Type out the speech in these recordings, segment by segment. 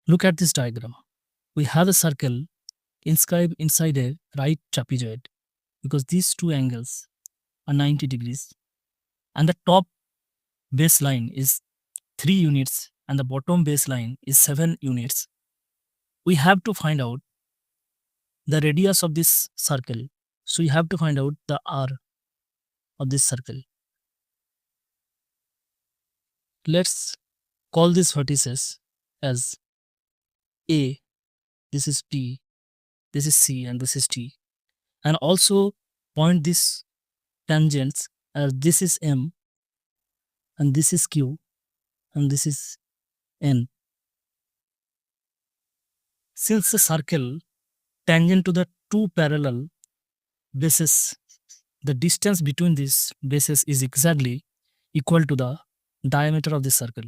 Look at this diagram. We have a circle inscribed inside a right trapezoid because these two angles are 90 degrees and the top baseline is 3 units and the bottom baseline is 7 units. We have to find out the radius of this circle. So you have to find out the r of this circle. Let's call these vertices as A, this is P, this is C, and this is T. And also point these tangents as this is M, and this is Q, and this is N. Since the circle tangent to the two parallel bases, the distance between these bases is exactly equal to the diameter of the circle.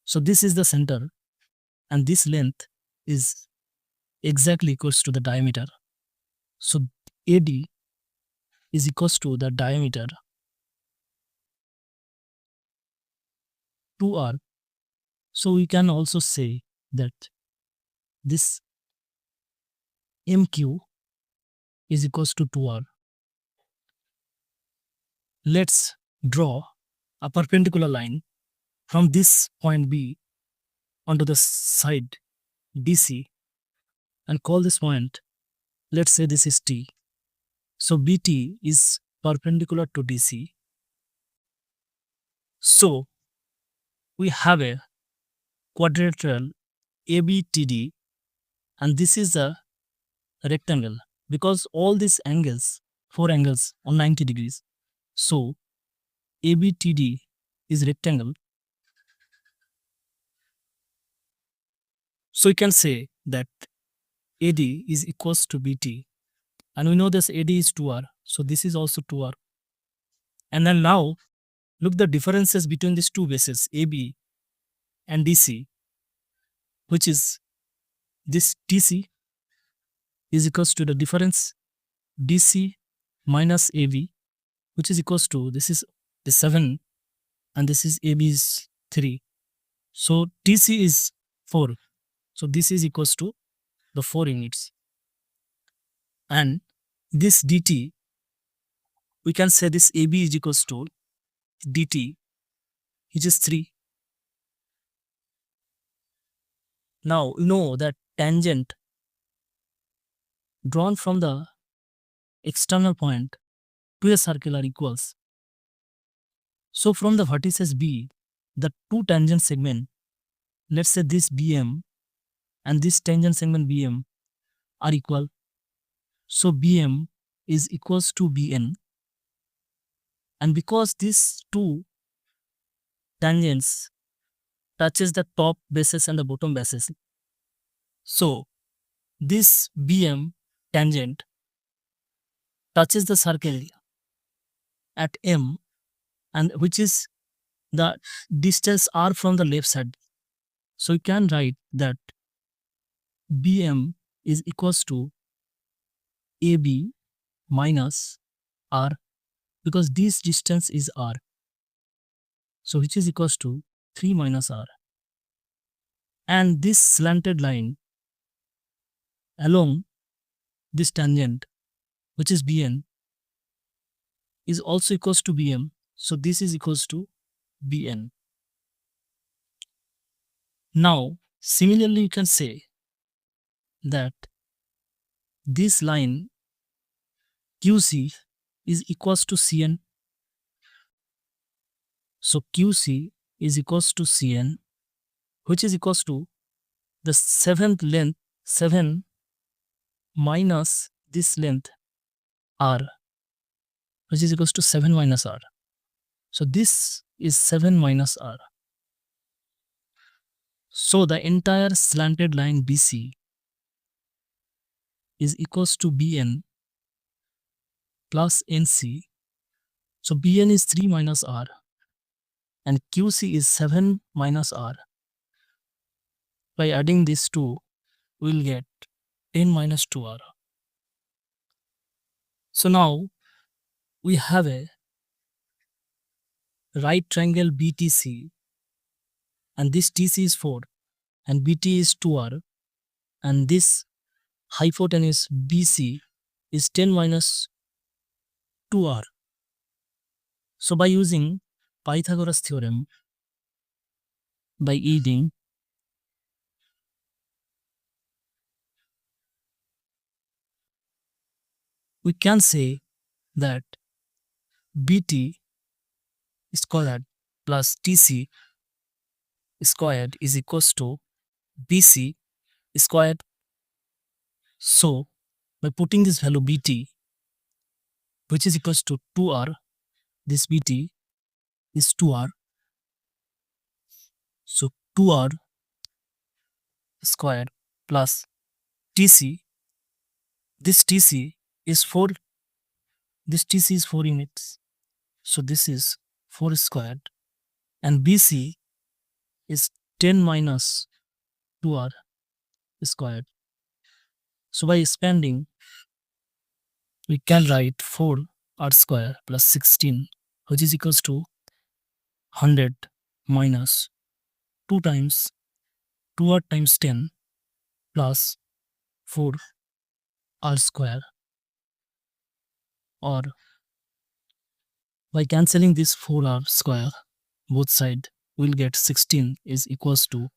So this is the center and this length is exactly equals to the diameter. So AD is equals to the diameter 2r. So we can also say that this MQ is equals to 2r. Let's draw a perpendicular line from this point B onto the side DC and call this point, let's say this is T. So BT is perpendicular to DC. So we have a quadrilateral ABTD and this is a rectangle because all these angles, 4 angles on 90 degrees. So ABTD is rectangle. So you can say that AD is equals to BT and we know this AD is 2R. So this is also 2R. And then now look the differences between these two bases AB and DC, which is this TC is equals to the difference DC minus AB, which is equals to this is the 7 and this is AB is 3. So TC is 4. So this is equals to the 4 units. And this DT, we can say this AB is equals to DT, which is 3. Now you know that tangent drawn from the external point to a circle are equals. So from the vertices B, the two tangent segment, let's say this BM and this tangent segment BM are equal. So BM is equals to BN. And because these two tangents touches the top bases and the bottom bases, so this BM tangent touches the circle at M and which is the distance R from the left side. So you can write that BM is equals to AB minus R because this distance is R. So which is equals to 3 minus R. And this slanted line along this tangent, which is BN, is also equals to BM. So this is equals to BN. Now, similarly, you can say that this line QC is equals to CN. So QC is equals to CN, which is equals to the seventh length 7 minus this length R, which is equals to 7 minus R. So this is 7 minus R. So the entire slanted line BC is equals to BN plus NC. So BN is 3 minus R and QC is 7 minus R. By adding these two, we will get 10 minus 2R. So now we have a right triangle BTC and this TC is 4 and BT is 2r, and this hypotenuse BC is 10 minus 2r. So by using Pythagoras theorem, by adding we can say that BT squared plus TC squared is equals to BC squared. So by putting this value BT, which is equals to 2r, this BT is 2r. So 2r squared plus TC, this TC is 4, this TC is 4 units. So this is 4 squared, and BC is 10 minus 2r squared. So by expanding, we can write 4r square plus 16, which is equals to 100 minus 2 times 2r times 10 plus 4r square, or by cancelling this 4r square both side, we'll get 16 is equals to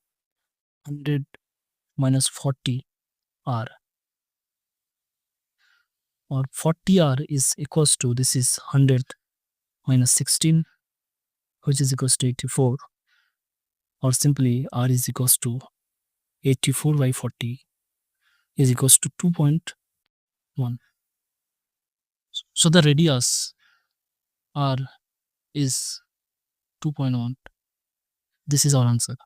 100 minus 40r, or 40r is equals to, this is 100 minus 16, which is equals to 84, or simply r is equals to 84 by 40 is equals to 2.1. So the radius r is 2.1. This is our answer.